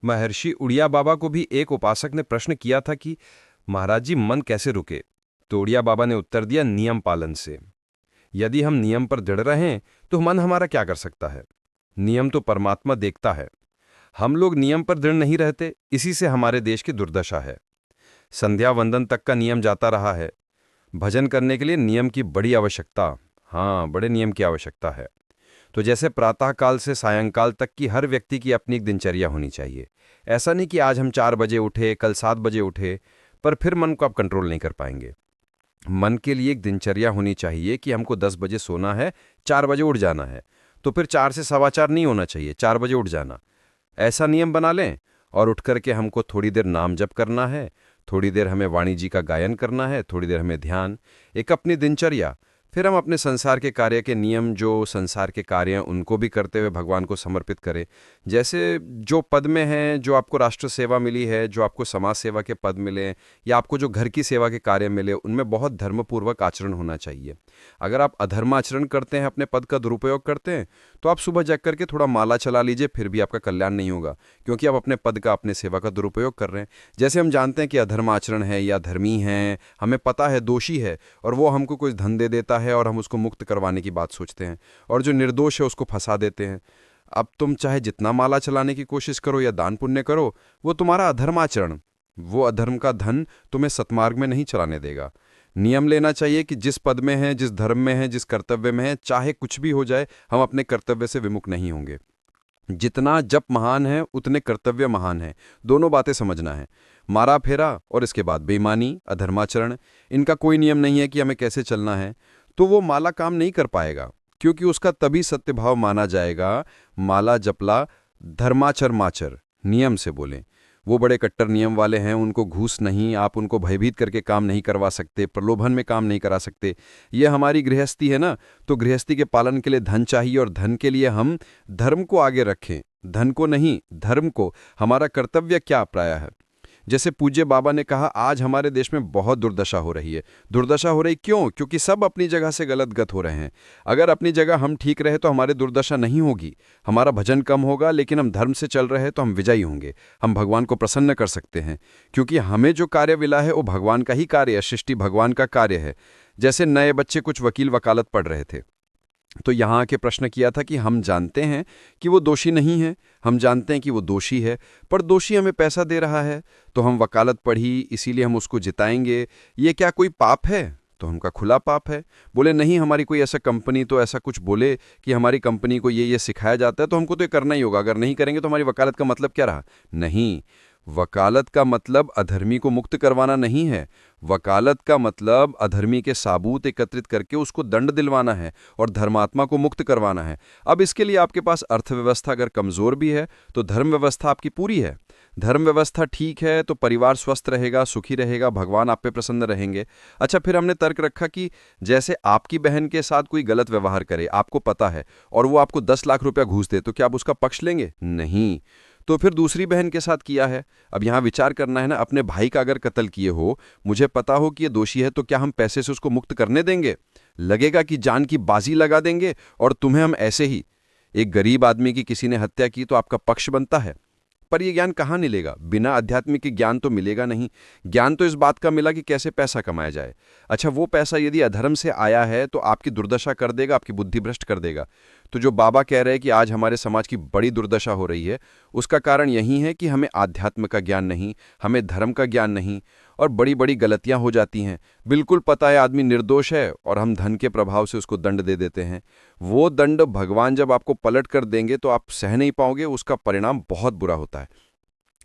महर्षि उड़िया बाबा को भी एक उपासक ने प्रश्न किया था कि महाराज जी मन कैसे रुके। तो उड़िया बाबा ने उत्तर दिया, नियम पालन से। यदि हम नियम पर दृढ़ रहें तो मन हमारा क्या कर सकता है। नियम तो परमात्मा देखता है। हम लोग नियम पर दृढ़ नहीं रहते, इसी से हमारे देश की दुर्दशा है। संध्या वंदन तक का नियम जाता रहा है। भजन करने के लिए नियम की बड़ी आवश्यकता, हाँ बड़े नियम की आवश्यकता है। तो जैसे प्रातःकाल से सायंकाल तक की हर व्यक्ति की अपनी एक दिनचर्या होनी चाहिए। ऐसा नहीं कि आज हम 4 बजे उठे, कल 7 बजे उठे, पर फिर मन को आप कंट्रोल नहीं कर पाएंगे। मन के लिए एक दिनचर्या होनी चाहिए कि हमको 10 बजे सोना है, 4 बजे उठ जाना है। तो फिर 4 से 4:15 नहीं होना चाहिए, 4 बजे उठ जाना। ऐसा नियम बना लें और उठ करके हमको थोड़ी देर नाम जप करना है, थोड़ी देर हमें वाणी जी का गायन करना है, थोड़ी देर हमें ध्यान, एक अपनी दिनचर्या। फिर हम अपने संसार के कार्य के नियम, जो संसार के कार्य हैं उनको भी करते हुए भगवान को समर्पित करें। जैसे जो पद में हैं, जो आपको राष्ट्र सेवा मिली है, जो आपको समाज सेवा के पद मिले या आपको जो घर की सेवा के कार्य मिले, उनमें बहुत धर्मपूर्वक आचरण होना चाहिए। अगर आप अधर्माचरण करते हैं, अपने पद का दुरुपयोग करते हैं, तो आप सुबह जग करके थोड़ा माला चला लीजिए, फिर भी आपका कल्याण नहीं होगा, क्योंकि आप अपने पद का, अपने सेवा का दुरुपयोग कर रहे हैं। जैसे हम जानते हैं कि अधर्माचरण है या धर्मी है, हमें पता है दोषी है, और वो हमको कुछ धन दे देता है और हम उसको मुक्त करवाने की बात सोचते हैं, और जो निर्दोष है उसको फंसा देते हैं। अब तुम चाहे जितना माला चलाने की कोशिश करो या दान पुण्य करो, वो तुम्हारा अधर्माचरण, वो अधर्म का धन तुम्हें सतमार्ग में नहीं चलाने देगा। नियम लेना चाहिए कि जिस पद में है, जिस धर्म में है, जिस कर्तव्य में है, चाहे कुछ भी हो जाए, हम अपने कर्तव्य से विमुख नहीं होंगे। जितना जप महान है उतने कर्तव्य महान है। दोनों बातें समझना है। मारा फेरा और इसके बाद बेईमानी, अधर्माचरण, इनका कोई नियम नहीं है कि हमें कैसे चलना है। तो वो माला काम नहीं कर पाएगा, क्योंकि उसका तभी सत्य भाव माना जाएगा। माला जपला धर्माचर माचर, नियम से बोलें। वो बड़े कट्टर नियम वाले हैं, उनको घूस नहीं, आप उनको भयभीत करके काम नहीं करवा सकते, प्रलोभन में काम नहीं करा सकते। ये हमारी गृहस्थी है ना, तो गृहस्थी के पालन के लिए धन चाहिए, और धन के लिए हम धर्म को आगे रखें, धन को नहीं, धर्म को। हमारा कर्तव्य क्या प्राय है। जैसे पूज्य बाबा ने कहा, आज हमारे देश में बहुत दुर्दशा हो रही है। दुर्दशा हो रही क्यों? क्योंकि सब अपनी जगह से गलत गत हो रहे हैं। अगर अपनी जगह हम ठीक रहे तो हमारी दुर्दशा नहीं होगी। हमारा भजन कम होगा, लेकिन हम धर्म से चल रहे हैं तो हम विजयी होंगे। हम भगवान को प्रसन्न कर सकते हैं, क्योंकि हमें जो कार्य मिला है वो भगवान का ही कार्य है, सृष्टि भगवान का कार्य है। जैसे नए बच्चे कुछ वकील वकालत पढ़ रहे थे, तो यहाँ आके प्रश्न किया था कि हम जानते हैं कि वो दोषी नहीं है, हम जानते हैं कि वो दोषी है, पर दोषी हमें पैसा दे रहा है, तो हम वकालत पढ़ी, इसीलिए हम उसको जिताएंगे। ये क्या कोई पाप है? तो उनका खुला पाप है। बोले नहीं, हमारी कोई ऐसा कंपनी तो ऐसा कुछ बोले कि हमारी कंपनी को ये सिखाया जाता है, तो हमको तो ये करना ही होगा। अगर नहीं करेंगे तो हमारी वकालत का मतलब क्या रहा? नहीं, वकालत का मतलब अधर्मी को मुक्त करवाना नहीं है। वकालत का मतलब अधर्मी के साबूत एकत्रित करके उसको दंड दिलवाना है और धर्मात्मा को मुक्त करवाना है। अब इसके लिए आपके पास अर्थव्यवस्था अगर कमजोर भी है तो धर्म व्यवस्था आपकी पूरी है। धर्म व्यवस्था ठीक है तो परिवार स्वस्थ रहेगा, सुखी रहेगा, भगवान आप पे प्रसन्न रहेंगे। अच्छा, फिर हमने तर्क रखा कि जैसे आपकी बहन के साथ कोई गलत व्यवहार करे, आपको पता है, और वो आपको 10 लाख रुपया घूस दे, तो क्या आप उसका पक्ष लेंगे? नहीं। तो फिर दूसरी बहन के साथ किया है। अब यहां विचार करना है ना, अपने भाई का अगर कत्ल किए हो, मुझे पता हो कि ये दोषी है, तो क्या हम पैसे से उसको मुक्त करने देंगे? लगेगा कि जान की बाजी लगा देंगे। और तुम्हें हम ऐसे ही, एक गरीब आदमी की किसी ने हत्या की तो आपका पक्ष बनता है, पर यह ज्ञान कहाँ मिलेगा? बिना आध्यात्मिक ज्ञान तो मिलेगा नहीं। ज्ञान तो इस बात का मिला कि कैसे पैसा कमाया जाए। अच्छा, वो पैसा यदि अधर्म से आया है तो आपकी दुर्दशा कर देगा, आपकी बुद्धि भ्रष्ट कर देगा। तो जो बाबा कह रहे हैं कि आज हमारे समाज की बड़ी दुर्दशा हो रही है, उसका कारण यही है कि हमें आध्यात्म का ज्ञान नहीं, हमें धर्म का ज्ञान नहीं, और बड़ी बड़ी गलतियां हो जाती हैं। बिल्कुल पता है आदमी निर्दोष है और हम धन के प्रभाव से उसको दंड दे देते हैं। वो दंड भगवान जब आपको पलट कर देंगे तो आप सह नहीं पाओगे, उसका परिणाम बहुत बुरा होता है।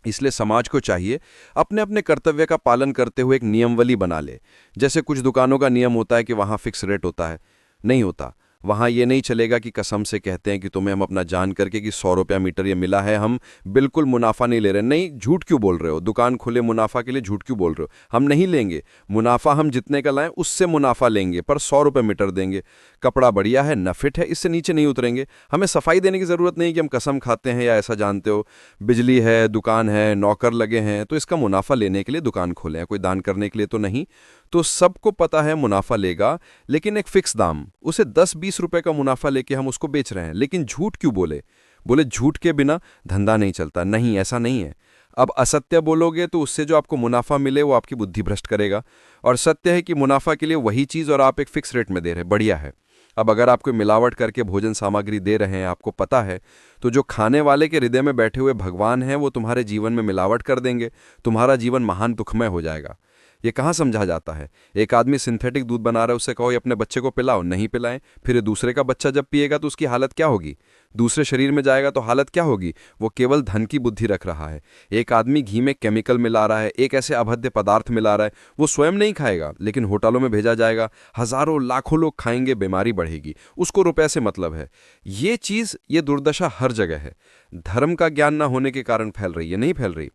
इसलिए समाज को चाहिए अपने अपने कर्तव्य का पालन करते हुए एक नियमावली बना ले। जैसे कुछ दुकानों का नियम होता है कि वहां फिक्स रेट होता है, नहीं होता। वहां ये नहीं चलेगा कि कसम से कहते हैं कि तुम्हें हम अपना जान करके कि 100 रुपया मीटर ये मिला है, हम बिल्कुल मुनाफा नहीं ले रहे। नहीं, झूठ क्यों बोल रहे हो? दुकान खुले मुनाफा के लिए झूठ क्यों बोल रहे हो? हम नहीं लेंगे मुनाफा, हम जितने का लाएं उससे मुनाफा लेंगे, पर 100 रुपये मीटर देंगे। कपड़ा बढ़िया है, न फिट है, इससे नीचे नहीं उतरेंगे। हमें सफाई देने की जरूरत नहीं कि हम कसम खाते हैं या ऐसा जानते हो। बिजली है, दुकान है, नौकर लगे हैं, तो इसका मुनाफा लेने के लिए दुकान खोले हैं, कोई दान करने के लिए तो नहीं। तो सबको पता है मुनाफा लेगा, लेकिन एक फिक्स दाम, उसे 10-20 रुपए का मुनाफा लेके हम उसको बेच रहे हैं। लेकिन झूठ क्यों बोले? बोले झूठ के बिना धंधा नहीं चलता। नहीं, ऐसा नहीं है। अब असत्य बोलोगे तो उससे जो आपको मुनाफा मिले वो आपकी बुद्धि भ्रष्ट करेगा, और सत्य है कि मुनाफा के लिए वही चीज़ और आप एक फिक्स रेट में दे रहे हैं, बढ़िया है। अब अगर आप कोई मिलावट करके भोजन सामग्री दे रहे हैं, आपको पता है, तो जो खाने वाले के हृदय में बैठे हुए भगवान हैं वो तुम्हारे जीवन में मिलावट कर देंगे, तुम्हारा जीवन महान दुखमय हो जाएगा। ये कहाँ समझा जाता है? एक आदमी सिंथेटिक दूध बना रहा है, उससे कहो ये अपने बच्चे को पिलाओ, नहीं पिलाएं, फिर ये दूसरे का बच्चा जब पिएगा तो उसकी हालत क्या होगी? दूसरे शरीर में जाएगा तो हालत क्या होगी? वो केवल धन की बुद्धि रख रहा है। एक आदमी घी में केमिकल मिला रहा है, एक ऐसे अभद्य पदार्थ मिला रहा है, वो स्वयं नहीं खाएगा लेकिन होटलों में भेजा जाएगा, हजारों लाखों लोग खाएंगे, बीमारी बढ़ेगी, उसको रुपए से मतलब है। ये चीज, ये दुर्दशा हर जगह है। धर्म का ज्ञान ना होने के कारण फैल रही है, नहीं फैल रही।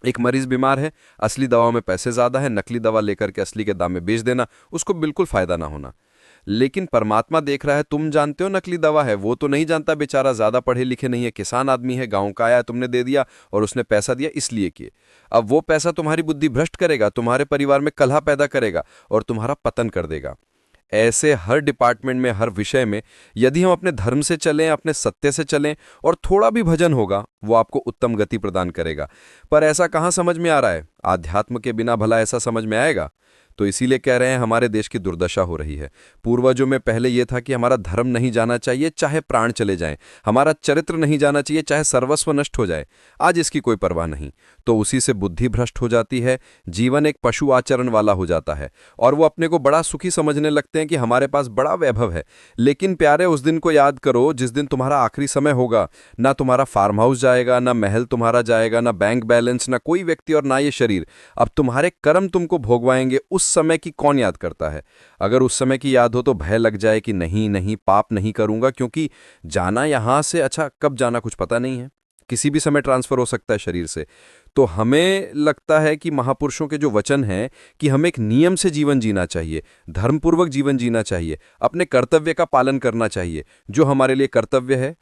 एक मरीज बीमार है, असली दवाओं में पैसे ज्यादा है, नकली दवा लेकर के असली के दाम में बेच देना, उसको बिल्कुल फायदा ना होना। लेकिन परमात्मा देख रहा है, तुम जानते हो नकली दवा है, वो तो नहीं जानता, बेचारा ज्यादा पढ़े लिखे नहीं है, किसान आदमी है, गांव का आया, तुमने दे दिया और उसने पैसा दिया इसलिए किए। अब वो पैसा तुम्हारी बुद्धि भ्रष्ट करेगा, तुम्हारे परिवार में कलह पैदा करेगा और तुम्हारा पतन कर देगा। ऐसे हर डिपार्टमेंट में, हर विषय में यदि हम अपने धर्म से चलें, अपने सत्य से चलें और थोड़ा भी भजन होगा, वो आपको उत्तम गति प्रदान करेगा। पर ऐसा कहाँ समझ में आ रहा है? आध्यात्म के बिना भला ऐसा समझ में आएगा? तो इसीलिए कह रहे हैं हमारे देश की दुर्दशा हो रही है। पूर्वजों में पहले यह था कि हमारा धर्म नहीं जाना चाहिए चाहे प्राण चले जाएं, हमारा चरित्र नहीं जाना चाहिए चाहे सर्वस्व नष्ट हो जाए। आज इसकी कोई परवाह नहीं, तो उसी से बुद्धि भ्रष्ट हो जाती है, जीवन एक पशु आचरण वाला हो जाता है और वो अपने को बड़ा सुखी समझने लगते हैं कि हमारे पास बड़ा वैभव है। लेकिन प्यारे, उस दिन को याद करो जिस दिन तुम्हारा आखिरी समय होगा। ना तुम्हारा फार्म हाउस जाएगा, ना महल तुम्हारा जाएगा, ना बैंक बैलेंस, ना कोई व्यक्ति और ना ये शरीर। अब तुम्हारे कर्म तुमको भोगवाएंगे। उस समय की कौन याद करता है? अगर उस समय की याद हो तो भय लग जाए कि नहीं नहीं, पाप नहीं करूंगा, क्योंकि जाना यहां से, अच्छा कब जाना कुछ पता नहीं है, किसी भी समय ट्रांसफर हो सकता है शरीर से। तो हमें लगता है कि महापुरुषों के जो वचन हैं कि हमें एक नियम से जीवन जीना चाहिए, धर्मपूर्वक जीवन जीना चाहिए, अपने कर्तव्य का पालन करना चाहिए, जो हमारे लिए कर्तव्य है।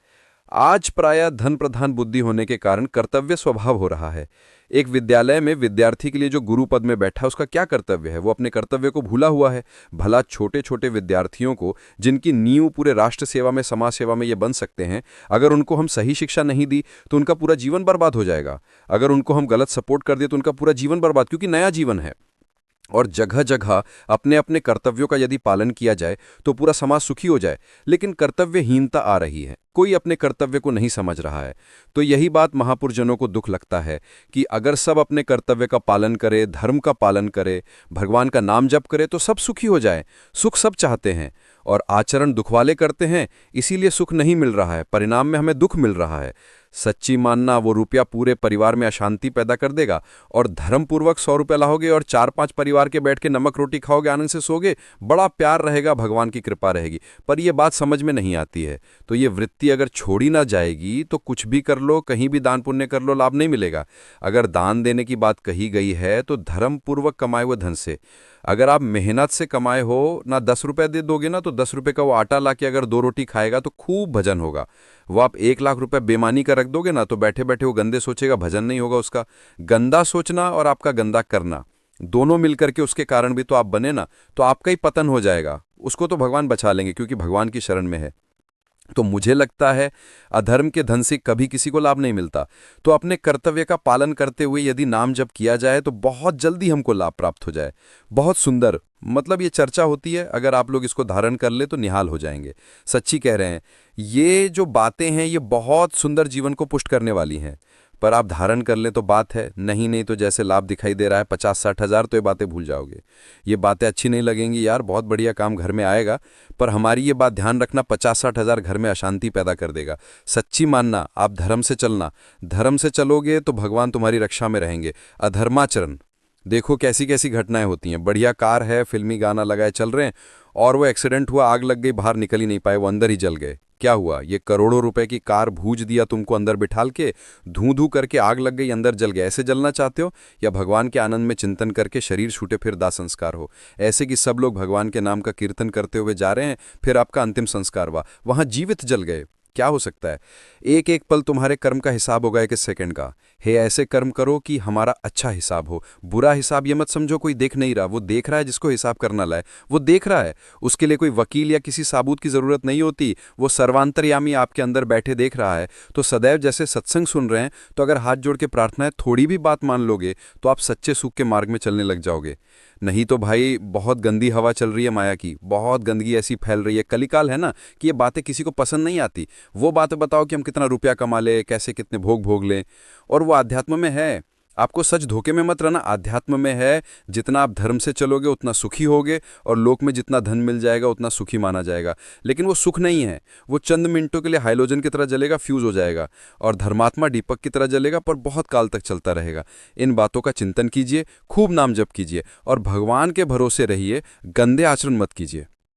आज प्रायः धन प्रधान बुद्धि होने के कारण कर्तव्य स्वभाव हो रहा है। एक विद्यालय में विद्यार्थी के लिए जो गुरु पद में बैठा, उसका क्या कर्तव्य है? वो अपने कर्तव्य को भूला हुआ है। भला छोटे छोटे विद्यार्थियों को, जिनकी नींव पूरे राष्ट्र सेवा में, समाज सेवा में ये बन सकते हैं, अगर उनको हम सही शिक्षा नहीं दी तो उनका पूरा जीवन बर्बाद हो जाएगा। अगर उनको हम गलत सपोर्ट कर दिए तो उनका पूरा जीवन बर्बाद, क्योंकि नया जीवन है। और जगह जगह अपने अपने कर्तव्यों का यदि पालन किया जाए तो पूरा समाज सुखी हो जाए। लेकिन कर्तव्यहीनता आ रही है, कोई अपने कर्तव्य को नहीं समझ रहा है। तो यही बात महापुरुषजनों को दुख लगता है कि अगर सब अपने कर्तव्य का पालन करे, धर्म का पालन करे, भगवान का नाम जप करे तो सब सुखी हो जाए। सुख सब चाहते हैं और आचरण दुख वाले करते हैं, इसीलिए सुख नहीं मिल रहा है, परिणाम में हमें दुख मिल रहा है। सच्ची मानना, वो रुपया पूरे परिवार में अशांति पैदा कर देगा। और धर्मपूर्वक 100 रुपये लाओगे और 4-5 परिवार के बैठ के नमक रोटी खाओगे, आनंद से सोगे, बड़ा प्यार रहेगा, भगवान की कृपा रहेगी। पर यह बात समझ में नहीं आती है। तो ये वृत्ति अगर छोड़ी ना जाएगी तो कुछ भी कर लो, कहीं भी दान पुण्य कर लो, लाभ नहीं मिलेगा। अगर दान देने की बात कही गई है तो धर्मपूर्वक कमाए हुए धन से। अगर आप मेहनत से कमाए हो, ना 10 रुपए दे दोगे ना, तो 10 रुपए का वो आटा लाके अगर 2 रोटी खाएगा तो खूब भजन होगा। वो आप 1 लाख रुपए बेमानी का रख दोगे ना, तो बैठे बैठे वो गंदे सोचेगा, भजन नहीं होगा उसका। गंदा सोचना और आपका गंदा करना दोनों मिलकर के उसके कारण भी तो आप बने ना, तो आपका ही पतन हो जाएगा। उसको तो भगवान बचा लेंगे क्योंकि भगवान की शरण में है। तो मुझे लगता है अधर्म के धन से कभी किसी को लाभ नहीं मिलता। तो अपने कर्तव्य का पालन करते हुए यदि नाम जप किया जाए तो बहुत जल्दी हमको लाभ प्राप्त हो जाए। बहुत सुंदर, मतलब ये चर्चा होती है, अगर आप लोग इसको धारण कर ले तो निहाल हो जाएंगे। सच्ची कह रहे हैं, ये जो बातें हैं ये बहुत सुंदर जीवन को पुष्ट करने वाली हैं। पर आप धारण कर लें तो बात है, नहीं नहीं तो जैसे लाभ दिखाई दे रहा है 50-60 हज़ार, तो ये बातें भूल जाओगे। ये बातें अच्छी नहीं लगेंगी यार, बहुत बढ़िया काम घर में आएगा, पर हमारी ये बात ध्यान रखना, 50-60 हज़ार घर में अशांति पैदा कर देगा। सच्ची मानना, आप धर्म से चलना, धर्म से चलोगे तो भगवान तुम्हारी रक्षा में रहेंगे। अधर्माचरण, देखो कैसी कैसी घटनाएं होती हैं। बढ़िया कार है, फिल्मी गाना लगाए चल रहे हैं और वो एक्सीडेंट हुआ, आग लग गई, बाहर निकल ही नहीं पाए, वो अंदर ही जल गए। क्या हुआ? ये करोड़ों रुपए की कार भूज दिया तुमको अंदर बिठाल के, धू धू करके आग लग गई, अंदर जल गया। ऐसे जलना चाहते हो? या भगवान के आनंद में चिंतन करके शरीर छूटे फिर दाह संस्कार हो? ऐसे कि सब लोग भगवान के नाम का कीर्तन करते हुए जा रहे हैं, फिर आपका अंतिम संस्कार हुआ, वहां जीवित जल गए। क्या हो सकता है? एक एक पल तुम्हारे कर्म का हिसाब होगा, एक सेकंड का हे ऐसे कर्म करो कि हमारा अच्छा हिसाब हो। बुरा हिसाब ये मत समझो कोई देख नहीं रहा, वो देख रहा है जिसको हिसाब करना लाए, वो देख रहा है। उसके लिए कोई वकील या किसी साबूत की ज़रूरत नहीं होती, वो सर्वांतर्यामी आपके अंदर बैठे देख रहा है। तो सदैव जैसे सत्संग सुन रहे हैं, तो अगर हाथ जोड़ के प्रार्थना है, थोड़ी भी बात मान लोगे तो आप सच्चे सुख के मार्ग में चलने लग जाओगे। नहीं तो भाई बहुत गंदी हवा चल रही है माया की, बहुत गंदगी ऐसी फैल रही है, कलिकाल है ना, कि ये बातें किसी को पसंद नहीं आती। वो बातें बताओ कि हम कितना रुपया कमा ले, कैसे कितने भोग भोग लें, और वो आध्यात्म में है। आपको सच धोखे में मत रहना, आध्यात्म में है। जितना आप धर्म से चलोगे उतना सुखी होगे, और लोक में जितना धन मिल जाएगा उतना सुखी माना जाएगा। लेकिन वो सुख नहीं है, वो चंद मिनटों के लिए हाइलोजन की तरह जलेगा, फ्यूज हो जाएगा। और धर्मात्मा दीपक की तरह जलेगा, पर बहुत काल तक चलता रहेगा। इन बातों का चिंतन कीजिए, खूब नाम जप कीजिए, और भगवान के भरोसे रहिए, गंदे आचरण मत कीजिए।